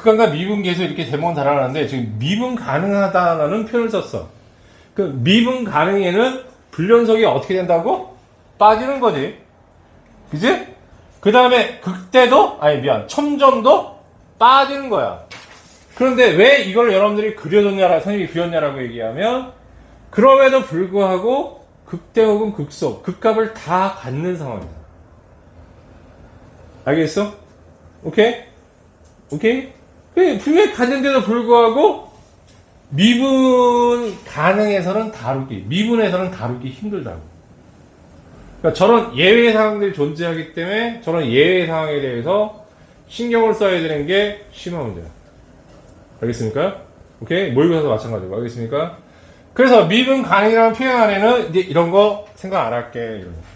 극한과 미분 계수 이렇게 제목은 달아놨는데 지금 미분 가능하다라는 표현을 썼어. 그 미분 가능에는 불연속이 어떻게 된다고? 빠지는 거지. 그지? 그 다음에 극대도, 아니 미안, 첨점도 빠지는 거야. 그런데 왜 이걸 여러분들이 그려줬냐라, 선생님이 그렸냐라고 얘기하면, 그럼에도 불구하고 극대 혹은 극소, 극값을 다 갖는 상황이다. 알겠어? 오케이? 오케이? 분명히 갖는데도 불구하고 미분 가능해서는 다루기, 미분에서는 다루기 힘들다고. 그러니까 저런 예외 상황들이 존재하기 때문에 저런 예외 상황에 대해서 신경을 써야 되는 게 심화 문제야. 알겠습니까? 오케이? 모의고사도 마찬가지고. 알겠습니까? 그래서 미분 가능이라는 표현 안에는 이제 이런 거 생각 안 할게. 이런 거.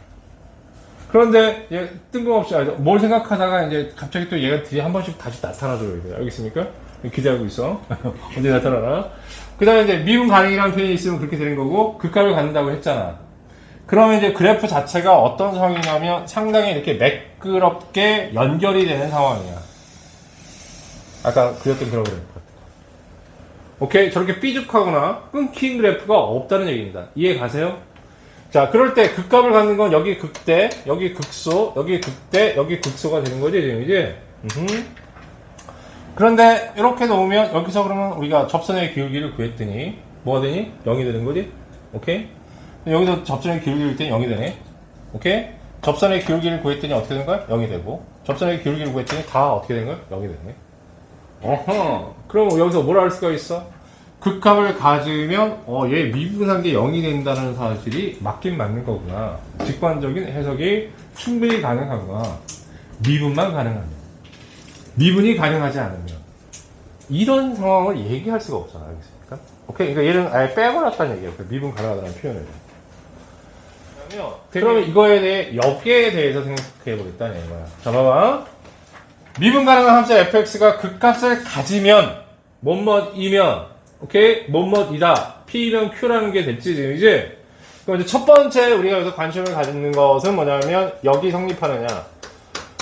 그런데 뜬금없이 뭘 생각하다가 이제 갑자기 또 얘가 뒤에 한 번씩 다시 나타나줘요. 알겠습니까? 기대하고 있어. 언제 나타나나? 그 다음에 이제 미분 가능이라는 표현이 있으면 그렇게 되는 거고, 극값을 갖는다고 했잖아. 그러면 이제 그래프 자체가 어떤 상황이냐면 상당히 이렇게 매끄럽게 연결이 되는 상황이야. 아까 그렸던 그런 그래프. 오케이? 저렇게 삐죽하거나 끊긴 그래프가 없다는 얘기입니다. 이해 가세요? 자, 그럴 때 극값을 갖는 건 여기 극대, 여기 극소, 여기 극대, 여기 극소가 되는 거지, 지금 이제. 그런데 이렇게 놓으면 여기서 그러면 우리가 접선의 기울기를 구했더니 뭐가 되니? 0이 되는 거지? 오케이? 여기서 접선의 기울기를 구했더니 0이 되네. 오케이? 접선의 기울기를 구했더니 어떻게 된 거야? 0이 되고, 접선의 기울기를 구했더니 다 어떻게 된 거야? 0이 되네. 어허. 그럼 여기서 뭐라 할 수가 있어? 극값을 가지면 얘 미분한 게 0이 된다는 사실이 맞긴 맞는 거구나. 직관적인 해석이 충분히 가능하구나. 미분만 가능하면. 미분이 가능하지 않으면. 이런 상황을 얘기할 수가 없잖아. 알겠습니까? 오케이? 그러니까 얘는 아예 빼버렸다는 얘기예요. 미분 가능하다는 표현을. 그러면 이거에 대해, 여기에 대해서 생각해 보겠다는 얘기야. 자, 봐봐. 미분 가능한 함수 fx가 극값을 가지면, 뭐뭐이면, 오케이? 뭐뭐이다. P면 Q라는 게 됐지, 지금 이제? 그럼 이제 첫 번째 우리가 여기서 관심을 가지는 것은 뭐냐면, 여기 성립하느냐.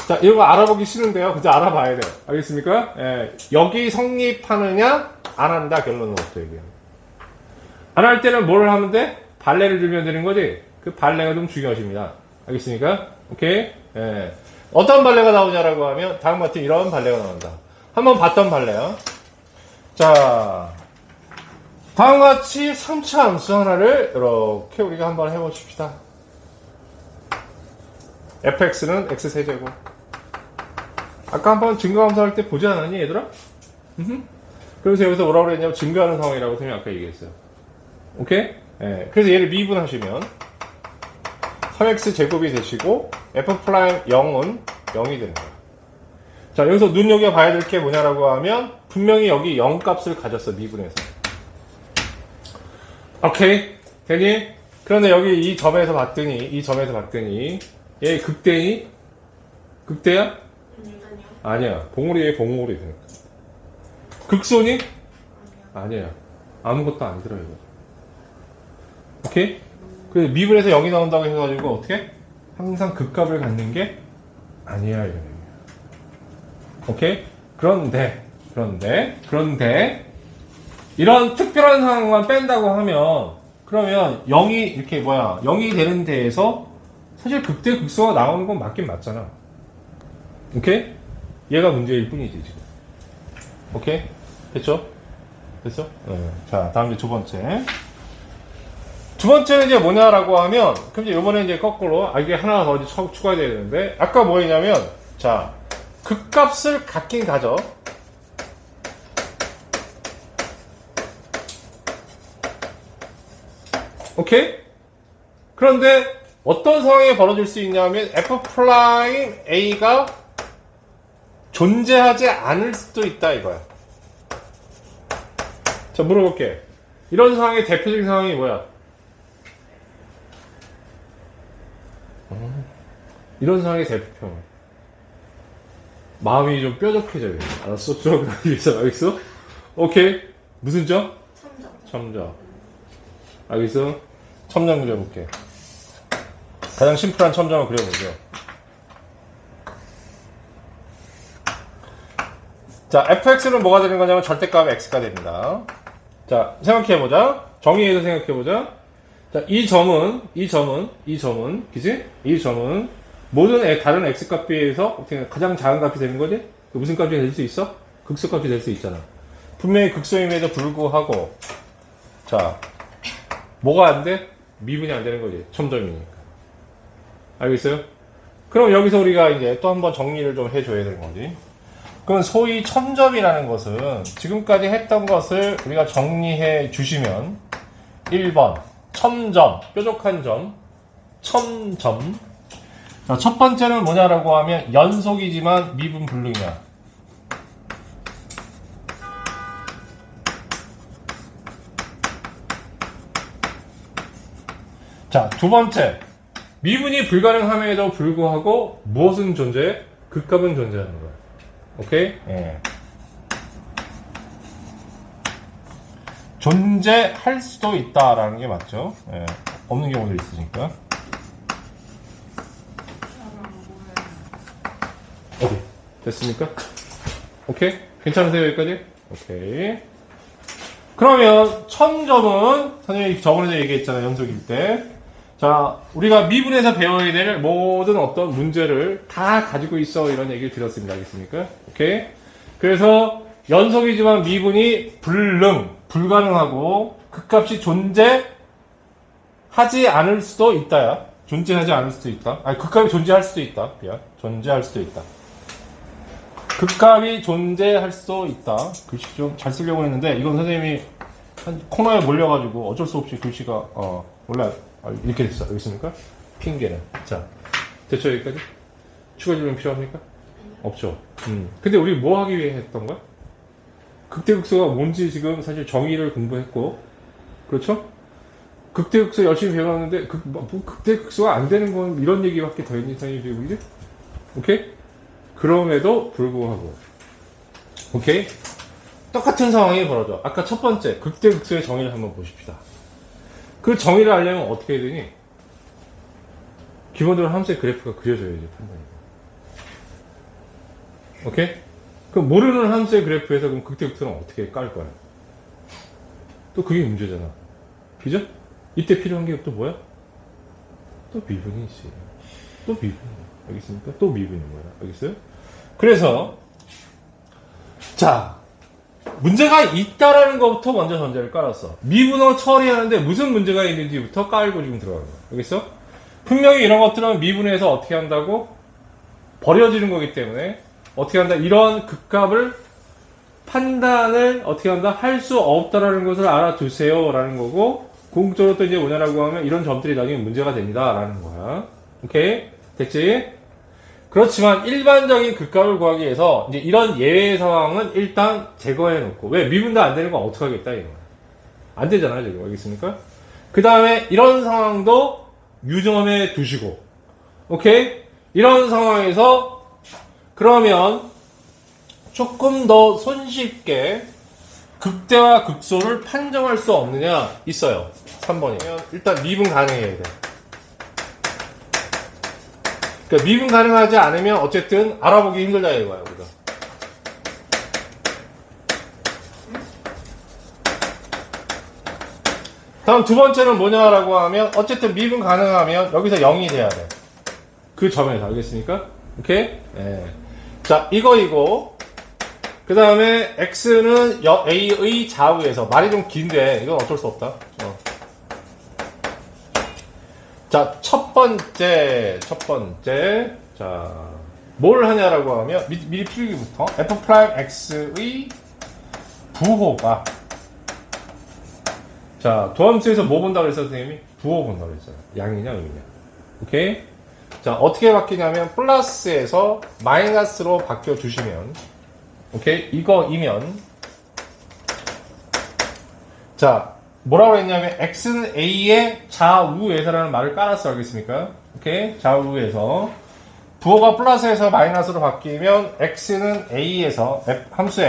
자, 이런 거 알아보기 싫은데요. 그저 알아봐야 돼요. 알겠습니까? 예. 여기 성립하느냐, 안 한다, 결론은 어떻게 얘기해요. 안 할 때는 뭘 하면 돼? 발레를 들면 되는 거지? 그 발레가 좀 중요하십니다. 알겠습니까? 오케이? 예. 어떤 발레가 나오냐라고 하면, 다음과 같은 이런 발레가 나온다. 한번 봤던 발레요. 자, 다음과 같이 3차 함수 하나를 이렇게 우리가 한번 해보십시다. fx는 x세제곱. 아까 한번 증가함수 할 때 보지 않았니, 얘들아? 그래서 여기서 뭐라고 그랬냐면 증가하는 상황이라고 선생님이 아까 얘기했어요. 오케이? 예. 그래서 얘를 미분하시면 3x 제곱이 되시고 f'0은 0이 되는 거예요. 자, 여기서 눈여겨봐야 될 게 뭐냐라고 하면 분명히 여기 0 값을 가졌어, 미분에서. 오케이? 되니? 그런데 여기 이 점에서 봤더니 얘 극대니? 극대야? 아니야. 봉우리에 봉우리 되니까. 극소니? 아니야. 아무것도 안 들어, 이거. 오케이? 그래서 미분에서 0이 나온다고 해가지고 어떻게? 항상 극값을 갖는 게 아니야, 이런 얘기야. 오케이? 그런데 이런 특별한 상황만 뺀다고 하면 그러면 0이 이렇게 0이 되는 데에서 사실 극대 극소가 나오는 건 맞긴 맞잖아. 오케이? 얘가 문제일 뿐이지 지금. 오케이? 됐죠? 됐어? 네. 자, 다음 이제 두 번째는 이제 뭐냐라고 하면, 그럼 이제 요번에 이제 거꾸로, 이게 하나 더 추가해야 되는데, 아까 뭐였냐면, 자, 극값을 갖긴 가져. 오케이? 그런데, 어떤 상황이 벌어질 수 있냐면, f'A가 존재하지 않을 수도 있다, 이거야. 자, 물어볼게. 이런 상황의 대표적인 상황이 뭐야? 이런 상황의 대표평. 마음이 좀 뾰족해져요. 알았어? 좀 알겠어? 오케이. 무슨 점? 첨점. 알겠어? 첨점 그려볼게. 가장 심플한 첨점을 그려보죠. 자, fx는 뭐가 되는 거냐면 절대값 x가 됩니다. 자, 생각해보자. 정의해서 생각해보자. 자, 이 점은, 그지? 이 점은 모든 다른 x값에 비해서 어떻게 가장 작은 값이 되는 거지? 무슨 값이 될 수 있어? 극소값이 될 수 있잖아. 분명히 극소임에도 불구하고, 자, 뭐가 안 돼? 미분이 안 되는 거지. 첨점이니까. 알겠어요? 그럼 여기서 우리가 이제 또 한번 정리를 좀 해줘야 되는 거지. 그럼 소위 첨점이라는 것은 지금까지 했던 것을 우리가 정리해 주시면 1번 첨점, 뾰족한 점, 첨점. 자, 첫 번째는 뭐냐라고 하면 연속이지만 미분 불능이야. 자, 두 번째 미분이 불가능함에도 불구하고 무엇은 존재해? 극값은 존재하는 거야. 오케이? 예. 존재할 수도 있다라는 게 맞죠? 예. 없는 경우도 있으니까. 오케이. 됐습니까? 오케이? 괜찮으세요, 여기까지? 오케이. 그러면 첨점은 선생님이 저번에도 얘기했잖아요, 연속일 때. 자, 우리가 미분에서 배워야 될 모든 어떤 문제를 다 가지고 있어 이런 얘기를 드렸습니다. 알겠습니까? 오케이? 그래서 연속이지만 미분이 불가능하고 극값이 존재하지 않을 수도 있다야. 존재하지 않을 수도 있다. 아니, 극값이 존재할 수도 있다. 미안. 존재할 수도 있다. 극값이 존재할 수도 있다. 글씨 좀 잘 쓰려고 했는데 이건 선생님이 한 코너에 몰려가지고 어쩔 수 없이 글씨가 원래 이렇게 됐어. 여기 있습니까? 핑계는. 자, 됐죠? 여기까지? 추가 질문 필요합니까? 없죠. 근데 우리 뭐 하기 위해 했던 거야? 극대극소가 뭔지 지금 사실 정의를 공부했고, 그렇죠? 극대극소 열심히 배웠는데, 극대극소가 안 되는 건 이런 얘기밖에 더 있는 상황이 되고, 이제? 오케이? 그럼에도 불구하고. 오케이? 똑같은 상황이 벌어져. 아까 첫 번째, 극대극소의 정의를 한번 보십시다. 그 정의를 알려면 어떻게 해야 되니? 기본적으로 함수의 그래프가 그려져야지, 판단이. 오케이? 그럼 모르는 함수의 그래프에서 그럼 극대극소는 어떻게 깔 거야? 또 그게 문제잖아. 그죠? 이때 필요한 게 또 뭐야? 또 미분이지. 또 미분. 알겠습니까? 또 미분인 거야. 알겠어요? 그래서, 자, 문제가 있다라는 것부터 먼저 전제를 깔았어. 미분어 처리하는데 무슨 문제가 있는지부터 깔고 지금 들어가는 거야. 알겠어? 분명히 이런 것들은 미분에서 어떻게 한다고? 버려지는 거기 때문에 어떻게 한다? 이런 극값을 판단을 어떻게 한다? 할 수 없다라는 것을 알아두세요 라는 거고, 궁극적으로 또 이제 뭐냐라고 하면 이런 점들이 나중에 문제가 됩니다 라는 거야. 오케이? 됐지? 그렇지만 일반적인 극값을 구하기 위해서 이제 이런 예외 상황은 일단 제거해 놓고, 왜? 미분도 안 되는 건 어떻게 하겠다 이거. 안 되잖아요, 지금. 알겠습니까? 그 다음에 이런 상황도 유점해 두시고, 오케이? 이런 상황에서 그러면 조금 더 손쉽게 극대와 극소를 판정할 수 없느냐? 있어요. 3번이면 일단 미분 가능해야 돼. 그러니까 미분 가능하지 않으면 어쨌든 알아보기 힘들다 이거야, 우리가. 다음 두 번째는 뭐냐라고 하면 어쨌든 미분 가능하면 여기서 0이 돼야 돼. 그 점에서. 알겠습니까? 오케이? 네. 자, 이거. 그 다음에 x는 a의 좌우에서. 말이 좀 긴데 이건 어쩔 수 없다. 자, 첫 번째. 자, 뭘 하냐라고 하면, 미리 필기부터, f'x의 부호가, 자, 도함수에서 뭐 본다고 그랬어, 선생님이? 부호 본다고 그랬어요. 양이냐, 음이냐. 오케이? 자, 어떻게 바뀌냐면, 플러스에서 마이너스로 바뀌어주시면, 오케이? 이거이면, 자, 뭐라고 했냐면 x는 a의 좌우에서라는 말을 깔았어. 알겠습니까? 오케이? 좌우에서 부호가 플러스에서 마이너스로 바뀌면 x는 a에서 함수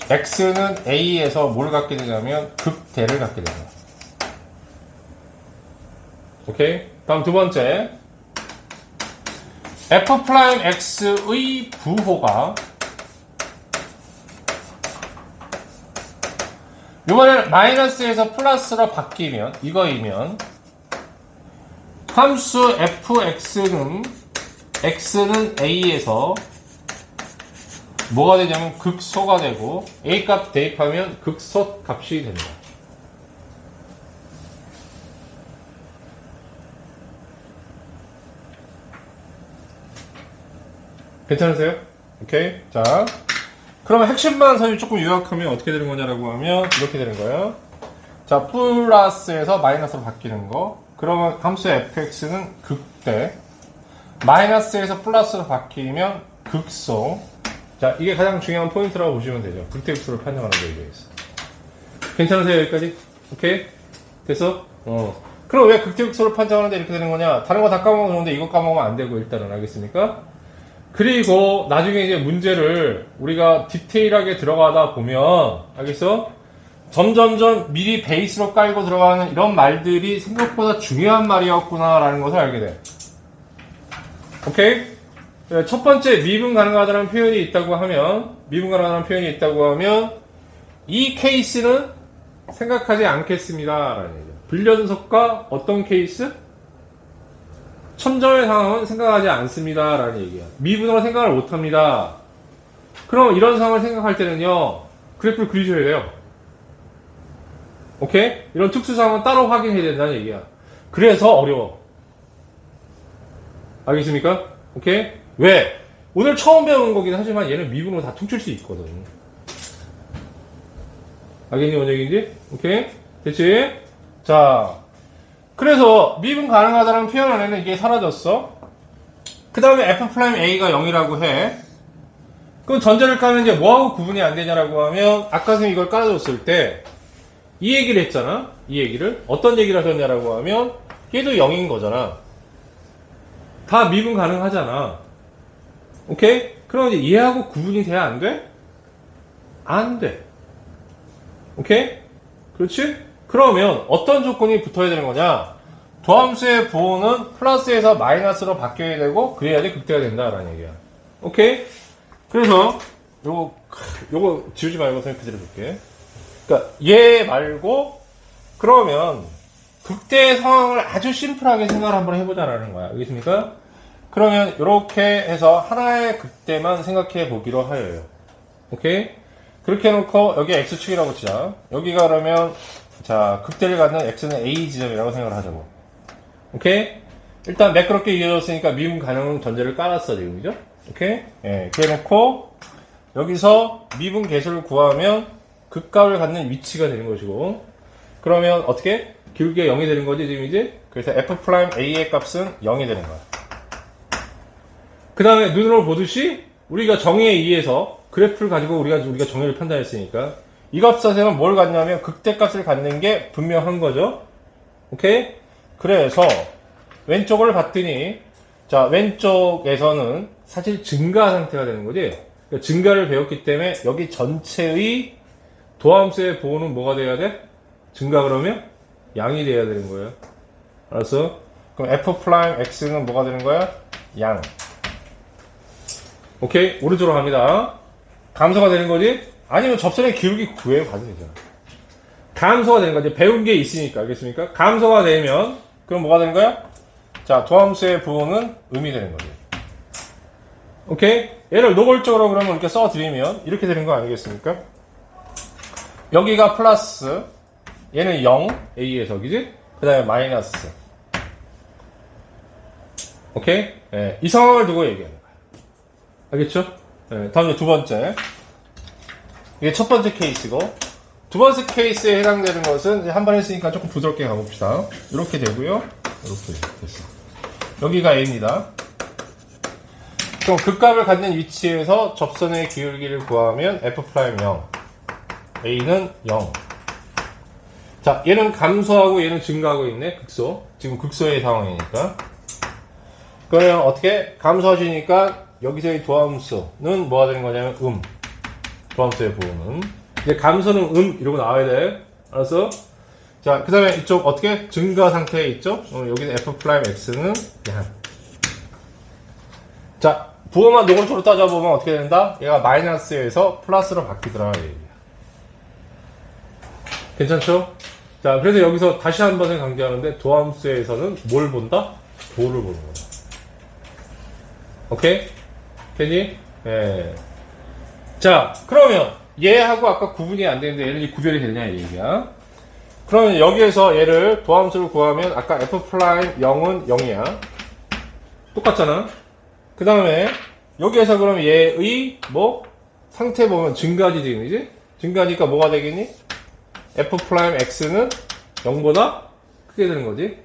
x는 a에서 뭘 갖게 되냐면 극대를 갖게 됩니다. 오케이? 다음 두 번째, f'x의 부호가 이번에는 마이너스에서 플러스로 바뀌면 이거이면 함수 fx는 x는 a에서 뭐가 되냐면 극소가 되고 a 값 대입하면 극소 값이 됩니다. 괜찮으세요? 오케이. 자, 그러면 핵심만 사실 조금 요약하면 어떻게 되는 거냐라고 하면 이렇게 되는 거예요. 자, 플러스에서 마이너스로 바뀌는 거. 그러면 함수 fx는 극대. 마이너스에서 플러스로 바뀌면 극소. 자, 이게 가장 중요한 포인트라고 보시면 되죠. 극대 극소를 판정하는 거에 대해서. 괜찮으세요? 여기까지? 오케이? 됐어? 그럼 왜 극대 극소를 판정하는데 이렇게 되는 거냐? 다른 거 다 까먹으면 좋은데 이거 까먹으면 안 되고 일단은 알겠습니까? 그리고 나중에 이제 문제를 우리가 디테일하게 들어가다 보면 알겠어? 점점점 미리 베이스로 깔고 들어가는 이런 말들이 생각보다 중요한 말이었구나 라는 것을 알게 돼. 오케이? 첫 번째 미분 가능하다는 표현이 있다고 하면 이 케이스는 생각하지 않겠습니다 라는 얘기죠. 불연속과 어떤 케이스? 첨점의 상황은 생각하지 않습니다 라는 얘기야. 미분으로 생각을 못합니다. 그럼 이런 상황을 생각할 때는요 그래프를 그리셔야 돼요. 오케이? 이런 특수 상황은 따로 확인해야 된다는 얘기야. 그래서 어려워. 알겠습니까? 오케이? 왜? 오늘 처음 배우는 거긴 하지만 얘는 미분으로 다 퉁칠 수 있거든. 알겠니 뭔 얘기인지? 오케이? 됐지? 자, 그래서 미분 가능하다는 표현 안에는 이게 사라졌어. 그 다음에 f'a가 0이라고 해. 그럼 전제를 까면 이제 뭐하고 구분이 안 되냐라고 하면 아까 선생님이 이걸 깔아줬을 때 이 얘기를 했잖아. 이 얘기를. 어떤 얘기를 하셨냐라고 하면 얘도 0인 거잖아. 다 미분 가능하잖아. 오케이? 그럼 이제 얘하고 구분이 돼야 안 돼? 안 돼. 오케이? 그렇지? 그러면 어떤 조건이 붙어야 되는 거냐? 도함수의 부호는 플러스에서 마이너스로 바뀌어야 되고 그래야지 극대가 된다라는 얘기야. 오케이? 그래서 요거 지우지 말고 선생님 그대로 줄게. 그러니까 얘 말고 그러면 극대 상황을 아주 심플하게 생각을 한번 해보자라는 거야. 알겠습니까? 그러면 이렇게 해서 하나의 극대만 생각해 보기로 하여요. 오케이? 그렇게 해놓고 여기 x축이라고 치자. 여기가 그러면 자 극대를 갖는 x는 a 지점이라고 생각을 하자고. 오케이? 일단 매끄럽게 이어졌으니까 미분 가능 전제를 깔았어 지금 그죠? 오케이? 예, 이렇게 해놓고 여기서 미분 개수를 구하면 극값을 갖는 위치가 되는 것이고 그러면 어떻게? 기울기가 0이 되는 거지 지금 이제? 그래서 f'a의 값은 0이 되는 거야. 그 다음에 눈으로 보듯이 우리가 정의에 의해서 그래프를 가지고 우리가 정의를 판단했으니까 이 값에서는 뭘 갖냐면 극대값을 갖는 게 분명한 거죠. 오케이? 그래서 왼쪽을 봤더니 자 왼쪽에서는 사실 증가 상태가 되는 거지. 그러니까 증가를 배웠기 때문에 여기 전체의 도함수의 부호는 뭐가 돼야 돼? 증가 그러면 양이 돼야 되는 거예요. 알았어? 그럼 f'x는 뭐가 되는 거야? 양. 오케이? 오른쪽으로 갑니다. 감소가 되는 거지? 아니면 접선의 기울기 구해 봐도 되잖아. 감소가 되는 거지. 배운 게 있으니까. 알겠습니까? 감소가 되면 그럼 뭐가 되는 거야? 자, 도함수의 부호는 음이 되는 거지. 오케이? 얘를 노골적으로 그러면 이렇게 써드리면 이렇게 되는 거 아니겠습니까? 여기가 플러스, 얘는 0, A에서, 그지? 그 다음에 마이너스. 오케이? 예, 이 상황을 두고 얘기하는 거야. 알겠죠? 예, 다음에 두 번째. 이게 첫 번째 케이스고, 두 번째 케이스에 해당되는 것은 이제 한 번 했으니까 조금 부드럽게 가봅시다. 이렇게 되고요. 이렇게 됐어. 여기가 A입니다. 그럼 극값을 갖는 위치에서 접선의 기울기를 구하면 F'0. A는 0. 자, 얘는 감소하고 얘는 증가하고 있네. 극소. 지금 극소의 상황이니까. 그러면 어떻게? 감소하시니까 여기서의 도함수는 뭐가 되는 거냐면 도함수의 부호는. 이제 감소는 이러고 나와야 돼. 알았어? 자, 그 다음에 이쪽 어떻게? 증가 상태에 있죠? 여기는 f'x는 양. 부호만 노골적으로 따져보면 어떻게 된다? 얘가 마이너스에서 플러스로 바뀌더라. 얘기야. 괜찮죠? 자, 그래서 여기서 다시 한 번에 강조하는데 도함수에서는 뭘 본다? 부호를 보는 거다. 오케이? 괜히? 예. 자, 그러면 얘하고 아까 구분이 안 되는데 얘는 구별이 되냐 이 얘기야. 그러면 여기에서 얘를 도함수를 구하면 아까 F'0은 0이야. 똑같잖아. 그 다음에 여기에서 그러면 얘의 뭐 상태 보면 증가지 지금 이제 증가니까 뭐가 되겠니? F'X는 0보다 크게 되는 거지.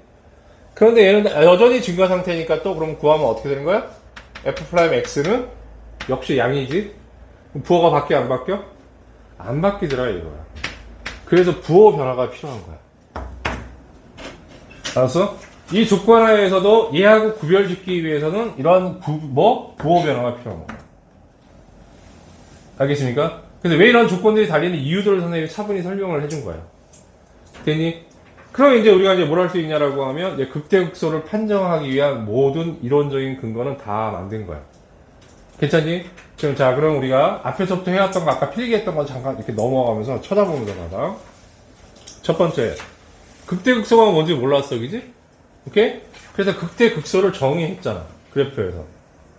그런데 얘는 여전히 증가 상태니까 또 그럼 구하면 어떻게 되는 거야? F'X는 역시 양이지. 그럼 부호가 바뀌어 안 바뀌어? 안 바뀌더라 이거야. 그래서 부호 변화가 필요한 거야. 알았어? 이 조건 하에서도 얘하고 구별짓기 위해서는 이런 부호 변화가 필요한 거야. 알겠습니까? 그래서 왜 이런 조건들이 달리는 이유들을 선생님이 차분히 설명을 해준 거야. 됐니? 그럼 이제 우리가 이제 뭘 할 수 있냐라고 하면 이제 극대극소를 판정하기 위한 모든 이론적인 근거는 다 만든 거야. 괜찮니? 그럼 자, 그럼 우리가 앞에서부터 해왔던 거 아까 필기했던 거 잠깐 이렇게 넘어가면서 쳐다보면서 가자. 첫 번째, 극대극소가 뭔지 몰랐어, 그지? 오케이? 그래서 극대극소를 정의했잖아. 그래프에서.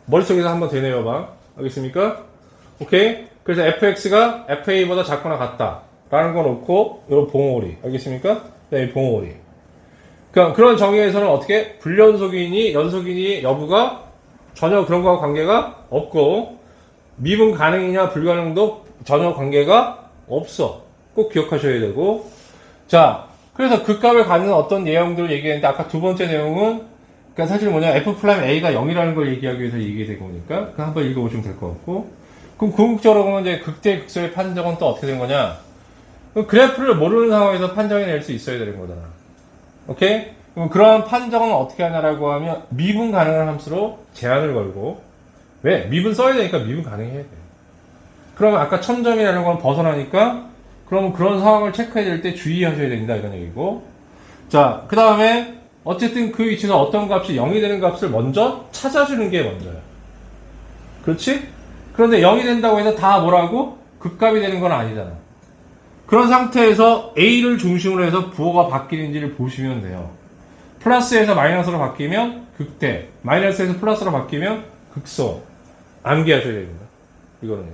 머릿속에서 한번 되뇌어봐. 알겠습니까? 오케이? 그래서 fx가 fa보다 작거나 같다. 라는 거 놓고, 요 봉오리. 알겠습니까? 네, 봉오리. 그러니까 그런 정의에서는 어떻게? 불연속이니, 연속이니, 여부가 전혀 그런 거와 관계가 없고, 미분 가능이냐, 불가능도 전혀 관계가 없어. 꼭 기억하셔야 되고. 자, 그래서 그 값을 갖는 어떤 내용들을 얘기했는데, 아까 두 번째 내용은, 그러니까 사실 뭐냐, F'A가 0이라는 걸 얘기하기 위해서 얘기된 거니까, 그 한번 읽어보시면 될 것 같고. 그럼 궁극적으로 보면 이제 극대극소의 판정은 또 어떻게 된 거냐? 그래프를 모르는 상황에서 판정해낼 수 있어야 되는 거잖아. 오케이? 그럼 그런 판정은 어떻게 하냐라고 하면 미분 가능한 함수로 제한을 걸고 왜? 미분 써야 되니까 미분 가능해야 돼. 그러면 아까 1000점이라는 건 벗어나니까 그러면 그런 상황을 체크해야 될 때 주의하셔야 된다 이런 얘기고 자, 그 다음에 어쨌든 그 위치에서 어떤 값이 0이 되는 값을 먼저 찾아주는 게 먼저야. 그렇지? 그런데 0이 된다고 해서 다 뭐라고? 극값이 되는 건 아니잖아. 그런 상태에서 A를 중심으로 해서 부호가 바뀌는지를 보시면 돼요. 플러스에서 마이너스로 바뀌면 극대, 마이너스에서 플러스로 바뀌면 극소. 암기하셔야 됩니다. 이거는요.